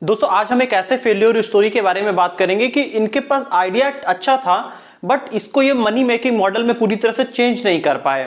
दोस्तों आज हम एक ऐसे फेल्योर स्टोरी के बारे में बात करेंगे कि इनके पास आइडिया अच्छा था बट इसको ये मनी मेकिंग मॉडल में पूरी तरह से चेंज नहीं कर पाए।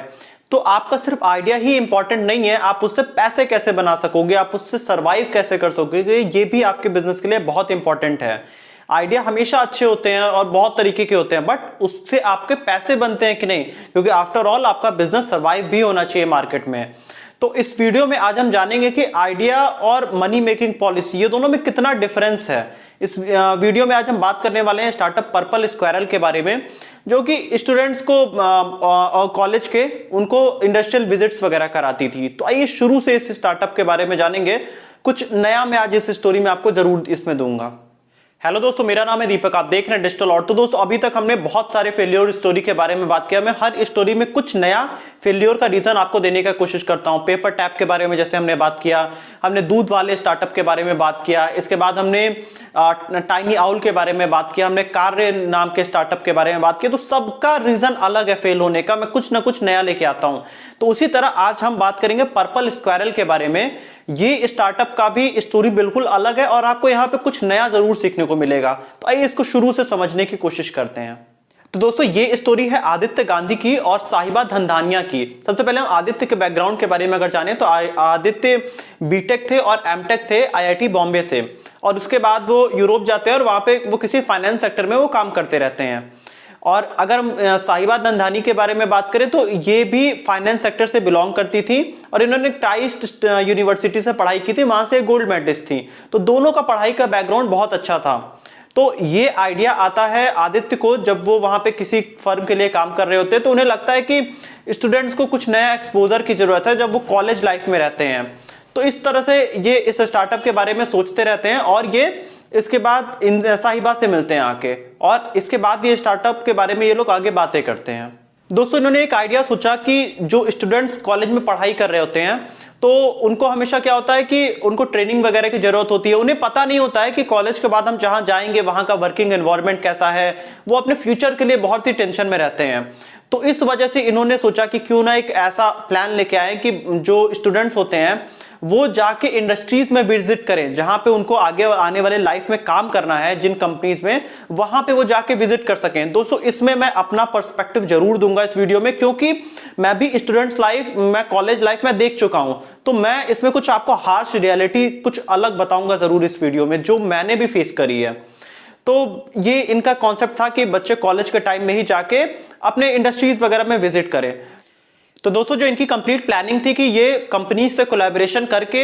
तो आपका सिर्फ आइडिया ही इंपॉर्टेंट नहीं है, आप उससे पैसे कैसे बना सकोगे, आप उससे सरवाइव कैसे कर सकोगे, ये भी आपके बिजनेस के लिए बहुत इंपॉर्टेंट है। आइडिया हमेशा अच्छे होते हैं और बहुत तरीके के होते हैं बट उससे आपके पैसे बनते हैं कि नहीं, क्योंकि आफ्टर ऑल आपका बिजनेस सरवाइव भी होना चाहिए मार्केट में। तो इस वीडियो में आज हम जानेंगे कि आइडिया और मनी मेकिंग पॉलिसी ये दोनों में कितना डिफरेंस है। इस वीडियो में आज हम बात करने वाले हैं स्टार्टअप पर्पल स्क्वायरल के बारे में, जो कि स्टूडेंट्स को कॉलेज के उनको इंडस्ट्रियल विजिट्स वगैरह कराती थी। तो आइए शुरू से इस स्टार्टअप के बारे में जानेंगे। कुछ नया मैं आज इस स्टोरी में आपको जरूर इसमें दूंगा। हेलो दोस्तों, मेरा नाम है दीपक, आप देख रहे हैं डिजिटल ऑर्ट। तो दोस्तों अभी तक हमने बहुत सारे फेल्योर स्टोरी के बारे में बात किया। मैं हर स्टोरी में कुछ नया फेल्योर का रीजन आपको देने का कोशिश करता हूं। पेपर टैप के बारे में जैसे हमने बात किया, हमने दूध वाले स्टार्टअप के बारे में बात किया, इसके बाद हमने टाइनी आउल के बारे में बात किया, हमने कार्य नाम के स्टार्टअप के बारे में बात किया। तो सबका रीजन अलग है फेल होने का, मैं कुछ ना कुछ नया लेके आता हूं। तो उसी तरह आज हम बात करेंगे पर्पल स्क्वायरल के बारे में। ये स्टार्टअप का भी स्टोरी बिल्कुल अलग है और आपको यहां पे कुछ नया जरूर सीखने को मिलेगा। तो आइए इसको शुरू से समझने की कोशिश करते हैं। तो दोस्तों ये स्टोरी है आदित्य गांधी की और साहिबा धनधानिया की। सबसे पहले हम आदित्य के बैकग्राउंड के बारे में अगर जाने तो आदित्य बीटेक थे और एमटेक थे आईआईटी बॉम्बे से, और उसके बाद वो यूरोप जाते हैं और वहां पे वो किसी फाइनेंस सेक्टर में वो काम करते रहते हैं। और अगर हम साहिबा धनधानी के बारे में बात करें तो ये भी फाइनेंस सेक्टर से बिलोंग करती थी और इन्होंने ट्राइस्ट यूनिवर्सिटी से पढ़ाई की थी, वहां से गोल्ड मेडलिस्ट थी। तो दोनों का पढ़ाई का बैकग्राउंड बहुत अच्छा था। तो ये आइडिया आता है आदित्य को जब वो वहां पे किसी फर्म के लिए काम कर रहे होते हैं। तो उन्हें लगता है कि स्टूडेंट्स को कुछ नया एक्सपोजर की जरूरत है जब वो कॉलेज लाइफ में रहते हैं। तो इस तरह से ये इस स्टार्टअप के बारे में सोचते रहते हैं और ये इसके बाद इन साहिबा से मिलते हैं आके, और इसके बाद ये स्टार्टअप के बारे में ये लोग आगे बातें करते हैं। दोस्तों इन्होंने एक आइडिया सोचा कि जो स्टूडेंट्स कॉलेज में पढ़ाई कर रहे होते हैं तो उनको हमेशा क्या होता है कि उनको ट्रेनिंग वगैरह की जरूरत होती है। उन्हें पता नहीं होता है कि कॉलेज के बाद हम जहां जाएंगे वहां का वर्किंग एनवायरनमेंट कैसा है। वो अपने फ्यूचर के लिए बहुत ही टेंशन में रहते हैं। तो इस वजह से इन्होंने सोचा कि क्यों ना एक ऐसा प्लान लेके आए कि जो स्टूडेंट्स होते हैं वो जाके इंडस्ट्रीज में विजिट करें, जहां पे उनको आगे आने वाले लाइफ में काम करना है, जिन कंपनीज में, वहां पे वो जाके विजिट कर सकें। दोस्तों इसमें मैं अपना पर्सपेक्टिव जरूर दूंगा इस वीडियो में, क्योंकि मैं भी स्टूडेंट्स लाइफ, मैं कॉलेज लाइफ में देख चुका हूं। तो मैं इसमें कुछ आपको हार्श रियलिटी कुछ अलग बताऊंगा जरूर इस वीडियो में, जो मैंने भी फेस करी है। तो ये इनका कॉन्सेप्ट था कि बच्चे कॉलेज के टाइम में ही जाके अपने इंडस्ट्रीज वगैरह में विजिट करें। तो दोस्तों जो इनकी कंप्लीट प्लानिंग थी कि ये कंपनी से कोलैबोरेशन करके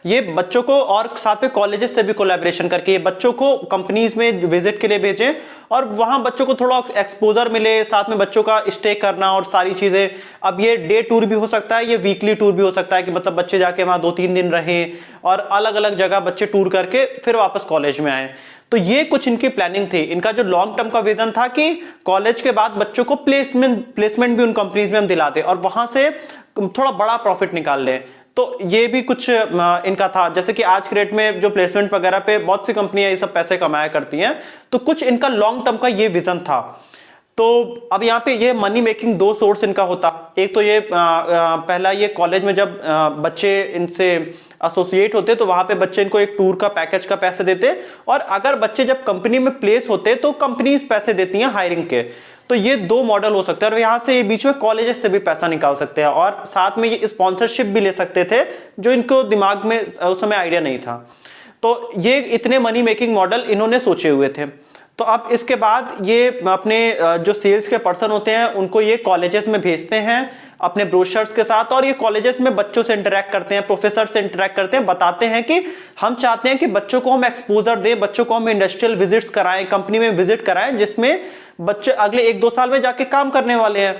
ये बच्चों को, और साथ में कॉलेजेस से भी कोलैबोरेशन करके ये बच्चों को कंपनीज में विजिट के लिए भेजें और वहां बच्चों को थोड़ा एक्सपोजर मिले, साथ में बच्चों का स्टे करना और सारी चीजें। अब ये डे टूर भी हो सकता है, ये वीकली टूर भी हो सकता है कि मतलब बच्चे जाके वहां 2-3 दिन रहें और अलग अलग जगह बच्चे टूर करके फिर वापस कॉलेज में आए। तो ये कुछ इनकी प्लानिंग थी। इनका जो लॉन्ग टर्म का विजन था कि कॉलेज के बाद बच्चों को प्लेसमेंट भी उन कंपनीज में हम दिलाते और वहां से थोड़ा बड़ा प्रॉफिट निकाल लें। तो ये भी कुछ इनका था। जैसे कि आज के रेट में जो प्लेसमेंट वगैरह पे बहुत सी कंपनियां ये सब पैसे कमाया करती हैं, तो कुछ इनका लॉन्ग टर्म का ये विजन था। तो अब यहाँ पे ये मनी मेकिंग 2 सोर्स इनका होता। एक तो ये पहला, ये कॉलेज में जब बच्चे इनसे एसोसिएट होते तो वहां पे बच्चे इनको एक टूर का पैकेज का पैसे देते, और अगर बच्चे जब कंपनी में प्लेस होते तो कंपनीज पैसे देती हैं हायरिंग के। तो ये 2 मॉडल हो सकते हैं, और यहाँ से ये बीच में कॉलेजेस से भी पैसा निकाल सकते हैं और साथ में ये स्पॉन्सरशिप भी ले सकते थे, जो इनको दिमाग में उस समय आइडिया नहीं था। तो ये इतने मनी मेकिंग मॉडल इन्होंने सोचे हुए थे। तो अब इसके बाद ये अपने जो सेल्स के पर्सन होते हैं उनको ये कॉलेजेस में भेजते हैं अपने ब्रोशर्स के साथ, और ये कॉलेजेस में बच्चों से इंटरेक्ट करते हैं, प्रोफेसर से इंटरेक्ट करते हैं, बताते हैं कि हम चाहते हैं कि बच्चों को हम एक्सपोजर दें, बच्चों को हम इंडस्ट्रियल विजिट्स कराएं, कंपनी में विजिट कराएं, जिसमें बच्चे अगले 1-2 साल में जाके काम करने वाले हैं।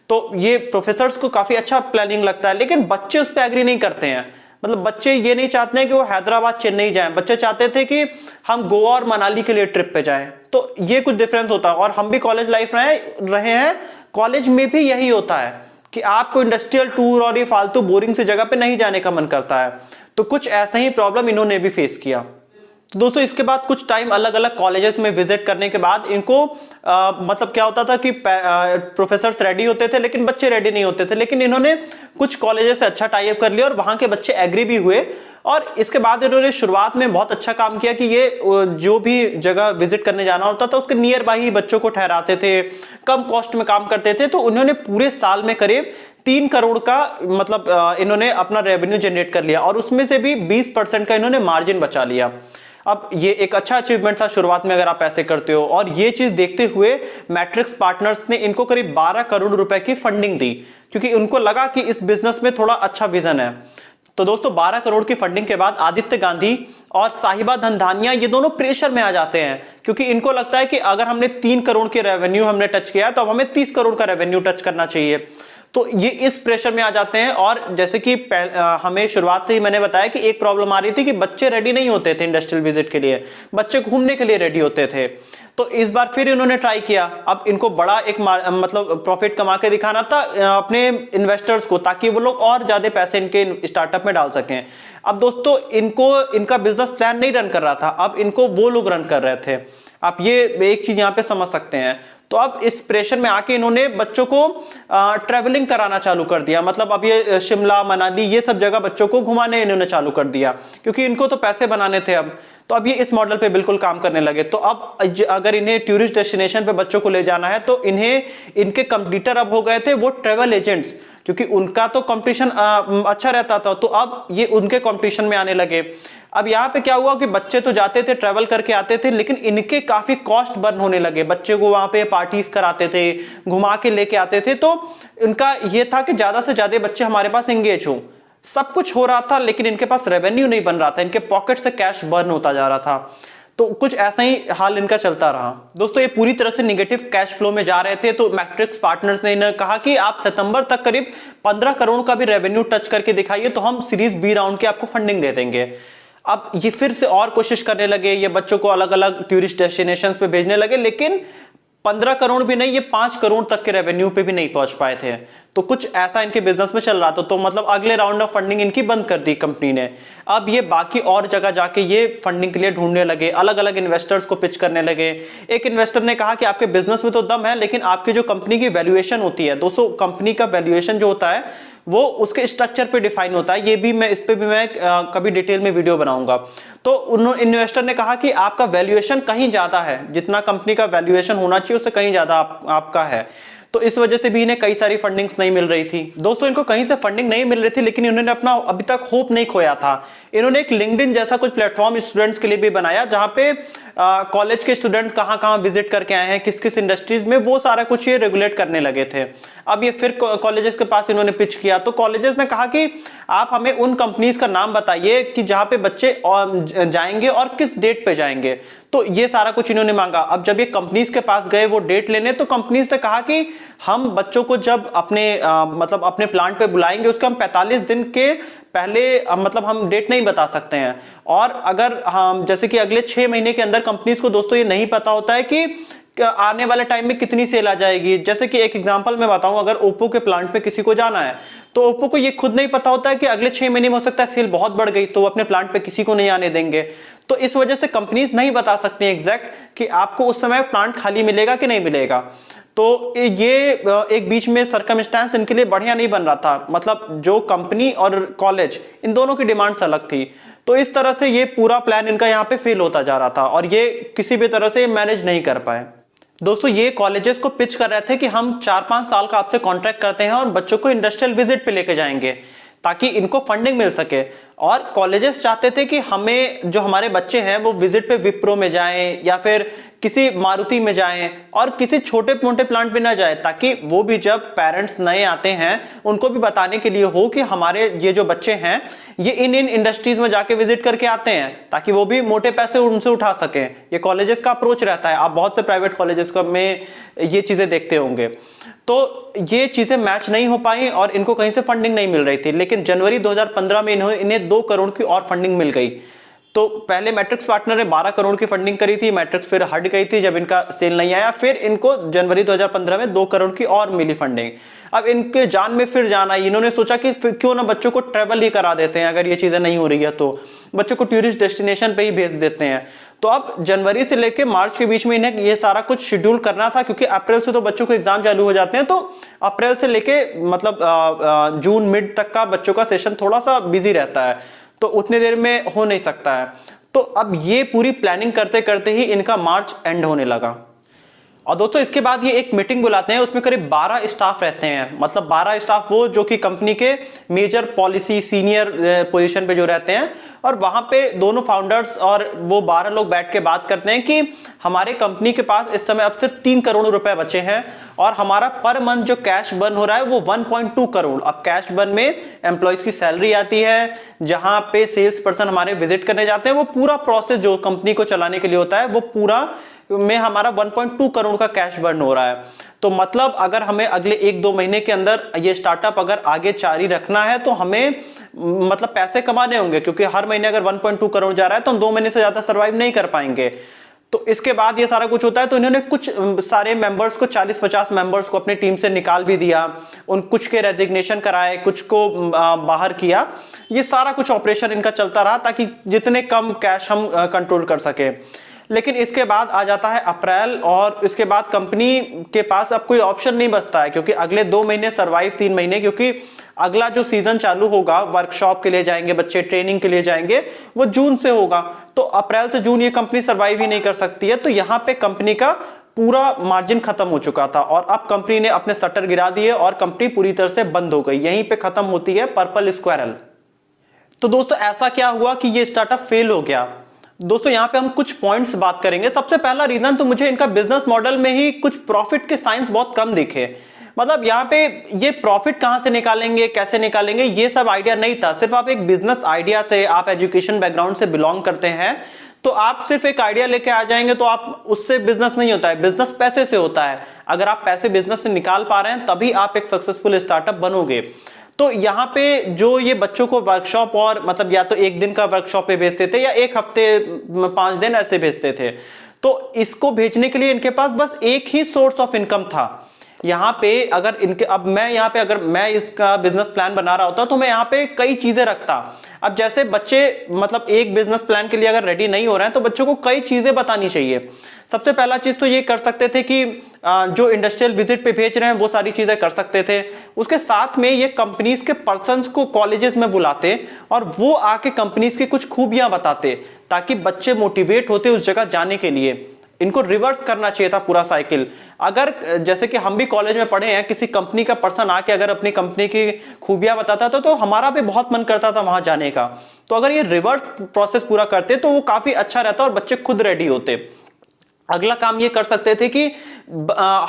तो ये प्रोफेसर्स को काफी अच्छा प्लानिंग लगता है, लेकिन बच्चे उस पर एग्री नहीं करते हैं। मतलब बच्चे ये नहीं चाहते हैं कि वो हैदराबाद चेन्नई जाएं, बच्चे चाहते थे कि हम गोवा और मनाली के लिए ट्रिप पे जाएं। तो ये कुछ डिफरेंस होता है। और हम भी कॉलेज लाइफ रहे हैं, कॉलेज में भी यही होता है कि आपको इंडस्ट्रियल टूर और ये फालतू बोरिंग सी जगह पे नहीं जाने का मन करता है। तो कुछ ऐसा ही प्रॉब्लम इन्होंने भी फेस किया। तो दोस्तों इसके बाद कुछ टाइम अलग अलग कॉलेजेस में विजिट करने के बाद इनको मतलब क्या होता था कि प्रोफेसर्स रेडी होते थे लेकिन बच्चे रेडी नहीं होते थे। लेकिन इन्होंने कुछ कॉलेजेस से अच्छा टाई अप कर लिया और वहां के बच्चे एग्री भी हुए और इसके बाद इन्होंने शुरुआत में बहुत अच्छा काम किया कि ये जो भी जगह विजिट करने जाना होता था उसके नियर बाय ही बच्चों को ठहराते थे, कम कॉस्ट में काम करते थे। तो उन्होंने पूरे साल में करीब 3 करोड़ का मतलब इन्होंने अपना रेवेन्यू जनरेट कर लिया और उसमें से भी 20% का इन्होंने मार्जिन बचा लिया। अब ये एक अच्छा अचीवमेंट था शुरुआत में अगर आप ऐसे करते हो। और ये चीज देखते हुए मैट्रिक्स पार्टनर्स ने इनको करीब 12 करोड़ रुपए की फंडिंग दी, क्योंकि उनको लगा कि इस बिजनेस में थोड़ा अच्छा विजन है। तो दोस्तों 12 करोड़ की फंडिंग के बाद आदित्य गांधी और साहिबा धनधानिया ये दोनों प्रेशर में आ जाते हैं, क्योंकि इनको लगता है कि अगर हमने 3 करोड़ के रेवेन्यू हमने टच किया तो अब हमें 30 करोड़ का रेवेन्यू टच करना चाहिए। तो ये इस प्रेशर में आ जाते हैं। और जैसे कि हमें शुरुआत से ही मैंने बताया कि एक प्रॉब्लम आ रही थी कि बच्चे रेडी नहीं होते थे इंडस्ट्रियल विजिट के लिए, बच्चे घूमने के लिए रेडी होते थे। तो इस बार फिर इन्होंने ट्राई किया। अब इनको बड़ा एक मतलब प्रॉफिट कमा के दिखाना था अपने इन्वेस्टर्स को, ताकि वो लोग और ज्यादा पैसे इनके स्टार्टअप में डाल सकें। अब दोस्तों इनका बिजनेस प्लान नहीं रन कर रहा था, अब इनको वो लोग रन कर रहे थे। आप ये एक चीज यहां पे समझ सकते हैं। तो अब इस प्रेशर में आके इन्होंने बच्चों को ट्रेवलिंग कराना चालू कर दिया। मतलब अब ये शिमला मनाली ये सब जगह बच्चों को घुमाने इन्होंने चालू कर दिया, क्योंकि इनको तो पैसे बनाने थे अब। तो अब ये इस मॉडल पे बिल्कुल काम करने लगे। तो अब अगर इन्हें टूरिस्ट डेस्टिनेशन पे बच्चों को ले जाना है तो इनके कंपटीटर अब हो गए थे वो ट्रेवल एजेंट्स, क्योंकि उनका तो कंपटीशन अच्छा रहता था। तो अब ये उनके कंपटीशन में आने लगे। अब यहाँ पे क्या हुआ कि बच्चे तो जाते थे, ट्रेवल करके आते थे, लेकिन इनके काफी कॉस्ट बर्न होने लगे। बच्चे को वहां पे पार्टीज कराते थे, घुमा के लेके आते थे। तो इनका ये था कि ज्यादा से ज्यादा बच्चे हमारे पास एंगेज हो। सब कुछ हो रहा था लेकिन इनके पास रेवेन्यू नहीं बन रहा था, इनके पॉकेट से कैश बर्न होता जा रहा था। तो कुछ ऐसा ही हाल इनका चलता रहा। दोस्तों ये पूरी तरह से निगेटिव कैश फ्लो में जा रहे थे। तो मैट्रिक्स पार्टनर्स ने इन्हें कहा कि आप सितंबर तक करीब 15 करोड़ का भी रेवेन्यू टच करके दिखाइए तो हम सीरीज बी राउंड की आपको फंडिंग दे देंगे। अब ये फिर से और कोशिश करने लगे, ये बच्चों को अलग अलग टूरिस्ट डेस्टिनेशंस पे भेजने लगे, लेकिन 15 करोड़ भी नहीं, ये 5 करोड़ तक के रेवेन्यू पे भी नहीं पहुंच पाए थे। तो कुछ ऐसा इनके बिजनेस में चल रहा था। तो मतलब अगले राउंड ऑफ फंडिंग इनकी बंद कर दी कंपनी ने। अब ये बाकी और जगह जाके ये फंडिंग के लिए ढूंढने लगे, अलग अलग इन्वेस्टर्स को पिच करने लगे। एक इन्वेस्टर ने कहा कि आपके बिजनेस में तो दम है, लेकिन आपकी जो कंपनी की वैल्यूएशन होती है, दोस्तों कंपनी का वैल्यूएशन जो होता है वो उसके स्ट्रक्चर पे डिफाइन होता है। ये भी मैं इस पे भी मैं कभी डिटेल में वीडियो बनाऊंगा। तो उन्होंने इन्वेस्टर ने कहा कि आपका वैल्यूएशन कहीं ज्यादा है, जितना कंपनी का वैल्यूएशन होना चाहिए उससे कहीं ज्यादा आपका है। तो इस वजह से भी इन्हें कई सारी फंडिंग्स नहीं मिल रही थी। दोस्तों इनको कहीं से फंडिंग नहीं मिल रही थी, लेकिन इन्होंने अपना अभी तक होप नहीं खोया था। इन्होंने एक लिंक्डइन जैसा कुछ प्लेटफॉर्म स्टूडेंट्स के लिए भी बनाया, जहां पे कॉलेज के स्टूडेंट्स कहां कहां विजिट करके आए हैं, किस किस इंडस्ट्रीज में, वो सारा कुछ ये रेगुलेट करने लगे थे। अब ये फिर कॉलेजेस के पास इन्होंने पिच किया। तो कॉलेजेस ने कहा कि आप हमें उन कंपनीज का नाम बताइए कि जहां पे बच्चे जाएंगे और किस डेट पे जाएंगे। तो ये सारा कुछ इन्होंने मांगा। अब जब ये कंपनीज के पास गए वो डेट लेने, तो कंपनीज ने कहा कि हम बच्चों को जब मतलब अपने प्लांट पे बुलाएंगे उसके हम 45 दिन के पहले मतलब हम डेट नहीं बता सकते हैं। और अगर हम जैसे कि अगले 6 महीने के अंदर कंपनीज को दोस्तों ये नहीं पता होता है कि आने वाले टाइम में कितनी सेल आ जाएगी। जैसे कि एक एग्जांपल मैं बताऊं, अगर ओप्पो के प्लांट पे किसी को जाना है तो ओप्पो को ये खुद नहीं पता होता है कि अगले 6 महीने में हो सकता है सेल बहुत बढ़ गई, तो वो अपने प्लांट पे किसी को नहीं आने देंगे। तो इस वजह से कंपनीज नहीं बता सकती एग्जैक्ट कि आपको उस समय प्लांट खाली मिलेगा कि नहीं मिलेगा। तो ये एक बीच में सर्कमस्टेंस इनके लिए बढ़िया नहीं बन रहा था। मतलब जो कंपनी और कॉलेज इन दोनों की डिमांड्स अलग थी। तो इस तरह से ये पूरा प्लान इनका यहाँ पे फेल होता जा रहा था और ये किसी भी तरह से मैनेज नहीं कर पाए। दोस्तों ये कॉलेजेस को पिच कर रहे थे कि हम 4-5 साल का आपसे कॉन्ट्रैक्ट करते हैं और बच्चों को इंडस्ट्रियल विजिट पे लेके जाएंगे ताकि इनको फंडिंग मिल सके। और कॉलेजेस चाहते थे कि हमें जो हमारे बच्चे हैं वो विजिट पे विप्रो में जाएं या फिर किसी मारुति में जाएं और किसी छोटे मोटे प्लांट पे ना जाए, ताकि वो भी जब पेरेंट्स नए आते हैं उनको भी बताने के लिए हो कि हमारे ये जो बच्चे हैं ये इन इंडस्ट्रीज में जाके विजिट करके आते हैं, ताकि वो भी मोटे पैसे उनसे उठा सकें। ये कॉलेजेस का अप्रोच रहता है। आप बहुत से प्राइवेट कॉलेजेस में ये चीजें देखते होंगे। तो ये चीजें मैच नहीं हो पाई और इनको कहीं से फंडिंग नहीं मिल रही थी। लेकिन जनवरी 2015 में इन्हें 2 करोड़ की और फंडिंग मिल गई। तो पहले मैट्रिक्स पार्टनर ने 12 करोड़ की फंडिंग करी थी, मैट्रिक्स फिर हट गई थी जब इनका सेल नहीं आया। फिर इनको जनवरी 2015 में 2 करोड़ की और मिली फंडिंग। अब इनके जान में फिर जान आई। इन्होंने सोचा कि क्यों ना बच्चों को ट्रेवल ही करा देते हैं, अगर ये चीजें नहीं हो रही है तो बच्चों को टूरिस्ट डेस्टिनेशन पे ही भेज देते हैं। तो अब जनवरी से लेके मार्च के बीच में इन्हें ये सारा कुछ शेड्यूल करना था, क्योंकि अप्रैल से तो बच्चों को एग्जाम चालू हो जाते हैं। तो अप्रैल से लेके मतलब जून मिड तक का बच्चों का सेशन थोड़ा सा बिजी रहता है। तो उतनी देर में हो नहीं सकता है। तो अब ये पूरी प्लानिंग करते करते ही इनका मार्च एंड होने लगा। और दोस्तों इसके बाद ये एक मीटिंग बुलाते हैं, उसमें करीब 12 स्टाफ रहते हैं, मतलब 12 स्टाफ वो जो कि कंपनी के मेजर पॉलिसी सीनियर पोजीशन पे जो रहते हैं, और वहां पे दोनों फाउंडर्स और वो 12 लोग बैठ के बात करते हैं कि हमारे कंपनी के पास इस समय अब सिर्फ 3 करोड़ रुपए बचे हैं और हमारा पर मंथ जो कैश बर्न हो रहा है वो 1.2 करोड़। अब कैश बर्न में एम्प्लॉयज की सैलरी आती है, जहां पे सेल्स पर्सन हमारे विजिट करने जाते हैं, वो पूरा प्रोसेस जो कंपनी को चलाने के लिए होता है वो पूरा में हमारा 1.2 करोड़ का कैश बर्न हो रहा है। तो मतलब अगर हमें अगले 1-2 महीने के अंदर ये स्टार्टअप अगर आगे जारी रखना है तो हमें मतलब पैसे कमाने होंगे, क्योंकि हर महीने अगर 1.2 करोड़ जा रहा है तो हम 2 महीने से ज्यादा सर्वाइव नहीं कर पाएंगे। तो इसके बाद ये सारा कुछ होता है, तो इन्होंने कुछ सारे मेंबर्स को 40-50 मेंबर्स को अपनी टीम से निकाल भी दिया, उन कुछ के रेजिग्नेशन कराए, कुछ को बाहर किया। ये सारा कुछ ऑपरेशन इनका चलता रहा ताकि जितने कम कैश हम कंट्रोल कर सके। लेकिन इसके बाद आ जाता है अप्रैल, और इसके बाद कंपनी के पास अब कोई ऑप्शन नहीं बचता है, क्योंकि अगले 2 महीने सर्वाइव, 3 महीने, क्योंकि अगला जो सीजन चालू होगा वर्कशॉप के लिए जाएंगे बच्चे, ट्रेनिंग के लिए जाएंगे, वो जून से होगा। तो अप्रैल से जून ये कंपनी सर्वाइव ही नहीं कर सकती है। तो यहाँ पे कंपनी का पूरा मार्जिन खत्म हो चुका था और अब कंपनी ने अपने शटर गिरा दिए और कंपनी पूरी तरह से बंद हो गई। यहीं पे खत्म होती है पर्पल स्क्वायरल। तो दोस्तों ऐसा क्या हुआ कि ये स्टार्टअप फेल हो गया? दोस्तों यहाँ पे हम कुछ पॉइंट्स बात करेंगे। सबसे पहला रीजन तो मुझे इनका बिजनेस मॉडल में ही कुछ प्रॉफिट के साइंस बहुत कम दिखे। मतलब यहाँ पे ये प्रॉफिट कहां से निकालेंगे, कैसे निकालेंगे, ये सब आइडिया नहीं था। सिर्फ आप एक बिजनेस आइडिया से, आप एजुकेशन बैकग्राउंड से बिलोंग करते हैं तो आप सिर्फ एक आइडिया लेके आ जाएंगे तो आप उससे बिजनेस नहीं होता है। बिजनेस पैसे से होता है। अगर आप पैसे बिजनेस से निकाल पा रहे हैं तभी आप एक सक्सेसफुल स्टार्टअप बनोगे। तो यहाँ पे जो ये बच्चों को वर्कशॉप और मतलब या तो 1 दिन का वर्कशॉप पे भेजते थे या 1 हफ्ते 5 दिन ऐसे भेजते थे, तो इसको भेजने के लिए इनके पास बस एक ही सोर्स ऑफ इनकम था। यहाँ पे अगर इनके अब मैं यहाँ पे अगर मैं इसका बिजनेस प्लान बना रहा होता तो मैं यहाँ पे कई चीजें रखता। अब जैसे बच्चे मतलब एक बिजनेस प्लान के लिए अगर रेडी नहीं हो रहे हैं तो बच्चों को कई चीजें बतानी चाहिए। सबसे पहला चीज तो ये कर सकते थे कि जो इंडस्ट्रियल विजिट पे भेज रहे हैं वो सारी चीजें कर सकते थे। उसके साथ में ये कंपनीज के पर्सन्स को कॉलेजेस में बुलाते और वो आके कंपनीज की कुछ खूबियां बताते ताकि बच्चे मोटिवेट होते उस जगह जाने के लिए। इनको रिवर्स करना चाहिए था पूरा साइकिल। अगर जैसे कि हम भी कॉलेज में पढ़े हैं, किसी कंपनी का पर्सन आके अगर अपनी कंपनी की खूबियां बताता था तो हमारा भी बहुत मन करता था वहां जाने का। तो अगर ये रिवर्स प्रोसेस पूरा करते तो वो काफी अच्छा रहता और बच्चे खुद रेडी होते। अगला काम ये कर सकते थे कि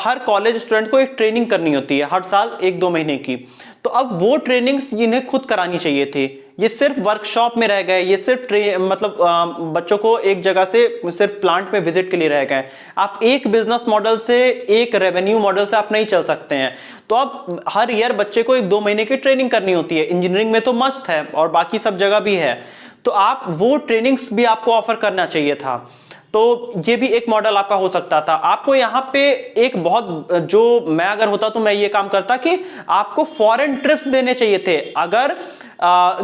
हर कॉलेज स्टूडेंट को एक ट्रेनिंग करनी होती है हर साल 1-2 महीने की। तो अब वो ट्रेनिंग्स इन्हें खुद करानी चाहिए थी। ये सिर्फ वर्कशॉप में रह गए, ये सिर्फ मतलब बच्चों को एक जगह से सिर्फ प्लांट में विजिट के लिए रह गए। आप एक बिजनेस मॉडल से, एक रेवेन्यू मॉडल से आप नहीं चल सकते हैं। तो अब हर ईयर बच्चे को 1-2 महीने की ट्रेनिंग करनी होती है। इंजीनियरिंग में तो मस्ट है और बाकी सब जगह भी है। तो आप वो ट्रेनिंग्स भी आपको ऑफर करना चाहिए था। तो ये भी एक मॉडल आपका हो सकता था। आपको यहाँ पे एक बहुत, जो मैं अगर होता तो मैं ये काम करता कि आपको फॉरेन ट्रिप्स देने चाहिए थे। अगर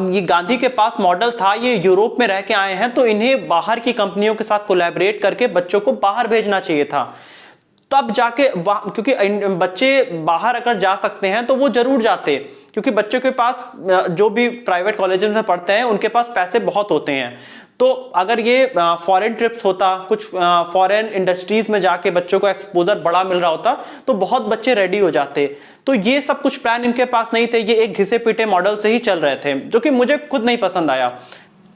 ये गांधी के पास मॉडल था, ये यूरोप में रह के आए हैं, तो इन्हें बाहर की कंपनियों के साथ कोलैबोरेट करके बच्चों को बाहर भेजना चाहिए था। तब जाके, क्योंकि बच्चे बाहर अगर जा सकते हैं तो वो जरूर जाते, क्योंकि बच्चों के पास जो भी प्राइवेट कॉलेज में पढ़ते हैं उनके पास पैसे बहुत होते हैं। तो अगर ये फॉरेन ट्रिप्स होता, कुछ फॉरेन इंडस्ट्रीज में जाके बच्चों को एक्सपोजर बड़ा मिल रहा होता तो बहुत बच्चे रेडी हो जाते। तो ये सब कुछ प्लान इनके पास नहीं थे। ये एक घिसे पीटे मॉडल से ही चल रहे थे, जो कि मुझे खुद नहीं पसंद आया।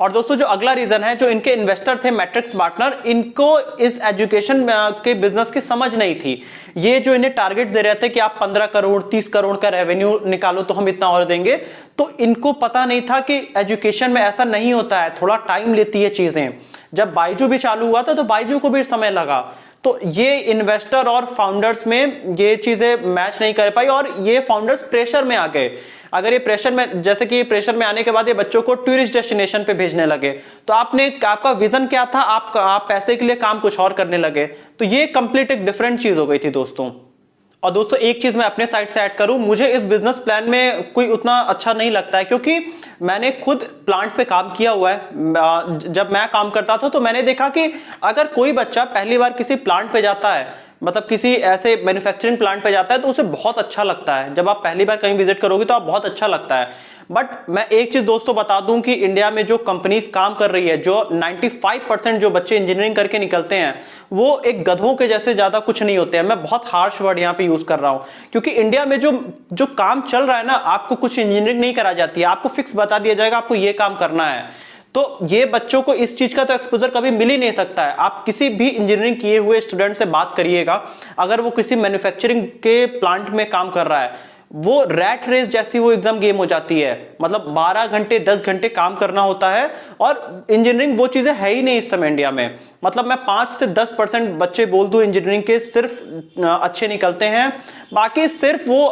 और दोस्तों जो अगला रीजन है, जो इनके इन्वेस्टर थे मैट्रिक्स पार्टनर, इनको इस एजुकेशन के बिजनेस की समझ नहीं थी। ये जो इन्हें टारगेट दे रहे थे कि आप 15 करोड़ 30 करोड़ का रेवेन्यू निकालो तो हम इतना और देंगे, तो इनको पता नहीं था कि एजुकेशन में ऐसा नहीं होता है, थोड़ा टाइम लेती है चीजें। जब बायजू भी चालू हुआ था तो बायजू को भी समय लगा। तो ये इन्वेस्टर और फाउंडर्स में ये चीजें मैच नहीं कर पाई और ये फाउंडर्स प्रेशर में आ गए। अगर ये प्रेशर में, जैसे कि प्रेशर में आने के बाद ये बच्चों को टूरिस्ट डेस्टिनेशन पे भेजने लगे, तो आपका विजन क्या था, आप पैसे के लिए काम कुछ और करने लगे। तो ये कंप्लीट एक डिफरेंट चीज हो गई थी दोस्तों। और दोस्तों एक चीज मैं अपने साइड से ऐड करूं, मुझे इस बिजनेस प्लान में कोई उतना अच्छा नहीं लगता है, क्योंकि मैंने खुद प्लांट पे काम किया हुआ है। जब मैं काम करता था तो मैंने देखा कि अगर कोई बच्चा पहली बार किसी प्लांट पे जाता है, मतलब किसी ऐसे मैन्युफैक्चरिंग प्लांट पे जाता है तो उसे बहुत अच्छा लगता है। जब आप पहली बार कहीं विजिट करोगे तो आप बहुत अच्छा लगता है। बट मैं एक चीज दोस्तों बता दूं कि इंडिया में जो कंपनीज काम कर रही है, जो 95% जो बच्चे इंजीनियरिंग करके निकलते हैं वो एक गधों के जैसे ज्यादा कुछ नहीं होते हैं। मैं बहुत हार्श वर्ड यहाँ पे यूज कर रहा हूं, क्योंकि इंडिया में जो काम चल रहा है ना, आपको कुछ इंजीनियरिंग नहीं करा जाती है, आपको फिक्स बता दिया जाएगा आपको ये काम करना है। तो ये बच्चों को इस चीज का तो एक्सपोजर कभी मिल ही नहीं सकता है। आप किसी भी इंजीनियरिंग किए हुए स्टूडेंट से बात करिएगा, अगर वो किसी मैन्युफैक्चरिंग के प्लांट में काम कर रहा है, वो रैट रेस जैसी वो एकदम गेम हो जाती है। मतलब 12 घंटे 10 घंटे काम करना होता है, और इंजीनियरिंग वो चीजें है ही नहीं इस समय इंडिया में। मतलब मैं 5 से 10% बच्चे बोल दूं इंजीनियरिंग के सिर्फ अच्छे निकलते हैं, बाकी सिर्फ वो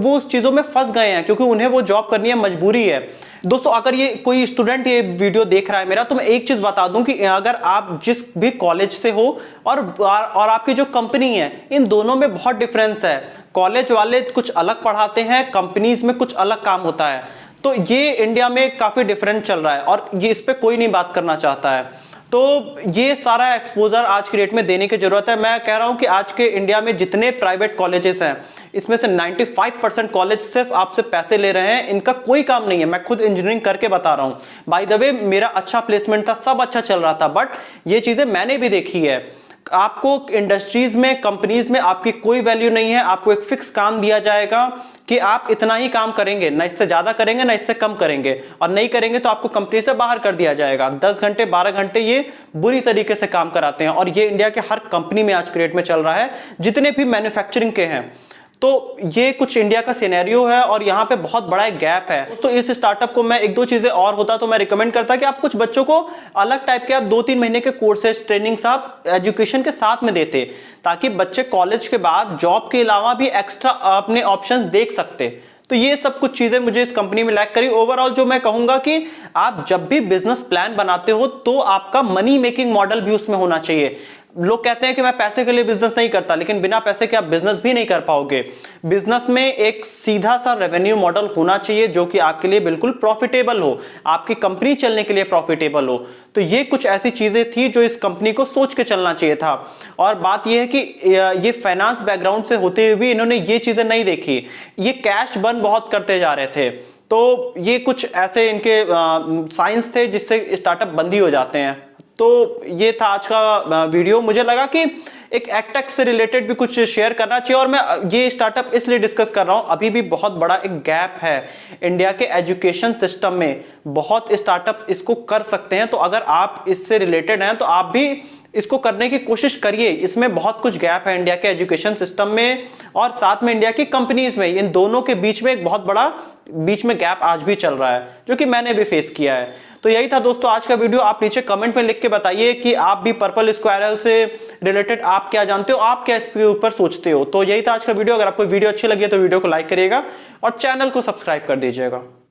उस चीजों में फंस गए हैं क्योंकि उन्हें वो जॉब करनी है, मजबूरी है। दोस्तों अगर ये कोई स्टूडेंट ये वीडियो देख रहा है मेरा, तो मैं एक चीज बता दूं कि अगर आप जिस भी कॉलेज से हो और आपकी जो कंपनी है, इन दोनों में बहुत डिफरेंस है। कॉलेज वाले कुछ अलग पढ़ाते हैं, कंपनीज में कुछ अलग काम होता है। तो ये इंडिया में काफी डिफरेंस चल रहा है और ये इस पे कोई नहीं बात करना चाहता है। तो ये सारा एक्सपोजर आज की डेट में देने की जरूरत है। मैं कह रहा हूं कि आज के इंडिया में जितने प्राइवेट कॉलेजेस हैं, इसमें से 95% कॉलेज सिर्फ आपसे पैसे ले रहे हैं, इनका कोई काम नहीं है। मैं खुद इंजीनियरिंग करके बता रहा हूं। बाय द वे मेरा अच्छा प्लेसमेंट था, सब अच्छा चल रहा था, बट ये चीजें मैंने भी देखी है। आपको इंडस्ट्रीज में, कंपनीज में आपकी कोई वैल्यू नहीं है। आपको एक फिक्स काम दिया जाएगा कि आप इतना ही काम करेंगे, ना इससे ज्यादा करेंगे ना इससे कम करेंगे, और नहीं करेंगे तो आपको कंपनी से बाहर कर दिया जाएगा। 10 घंटे 12 घंटे ये बुरी तरीके से काम कराते हैं, और ये इंडिया के हर कंपनी में आज के डेट में चल रहा है, जितने भी मैन्युफैक्चरिंग के हैं। तो ये कुछ इंडिया का सिनेरियो है और यहाँ पे बहुत बड़ा एक गैप है। तो इस स्टार्टअप को मैं एक दो चीजें और होता तो मैं रिकमेंड करता कि आप कुछ बच्चों को अलग टाइप के आप 2-3 महीने के कोर्सेज, ट्रेनिंग्स आप एजुकेशन के साथ में देते, ताकि बच्चे कॉलेज के बाद जॉब के अलावा भी एक्स्ट्रा अपने ऑप्शंस देख सकते। तो ये सब कुछ चीजें मुझे इस कंपनी में लैक करी। ओवरऑल जो मैं कहूंगा कि आप जब भी बिजनेस प्लान बनाते हो तो आपका मनी मेकिंग मॉडल भी उसमें होना चाहिए। लोग कहते हैं कि मैं पैसे के लिए बिजनेस नहीं करता, लेकिन बिना पैसे के आप बिजनेस भी नहीं कर पाओगे। बिजनेस में एक सीधा सा रेवेन्यू मॉडल होना चाहिए जो कि आपके लिए बिल्कुल प्रॉफिटेबल हो, आपकी कंपनी चलने के लिए प्रॉफिटेबल हो। तो ये कुछ ऐसी चीजें थी जो इस कंपनी को सोच के चलना चाहिए था। और बात ये है कि ये फाइनेंस बैकग्राउंड से होते हुए भी इन्होंने ये चीजें नहीं देखी। ये कैश बर्न बहुत करते जा रहे थे। तो ये कुछ ऐसे इनके साइंस थे जिससे स्टार्टअप बंद ही हो जाते हैं। तो ये था आज का वीडियो। मुझे लगा कि एक एडटेक से रिलेटेड भी कुछ शेयर करना चाहिए, और मैं ये स्टार्टअप इसलिए डिस्कस कर रहा हूं, अभी भी बहुत बड़ा एक गैप है इंडिया के एजुकेशन सिस्टम में। बहुत स्टार्टअप इसको कर सकते हैं, तो अगर आप इससे रिलेटेड हैं तो आप भी इसको करने की कोशिश करिए। इसमें बहुत कुछ गैप है इंडिया के एजुकेशन सिस्टम में और साथ में इंडिया की कंपनीज में। इन दोनों के बीच में एक बहुत बड़ा बीच में गैप आज भी चल रहा है, जो कि मैंने भी फेस किया है। तो यही था दोस्तों आज का वीडियो। आप नीचे कमेंट में लिख के बताइए कि आप भी पर्पल स्क्वायरल से रिलेटेड आप क्या जानते हो, आप क्या इसके ऊपर सोचते हो। तो यही था आज का वीडियो। अगर आपको वीडियो अच्छी लगी है तो वीडियो को लाइक करिएगा और चैनल को सब्सक्राइब कर दीजिएगा।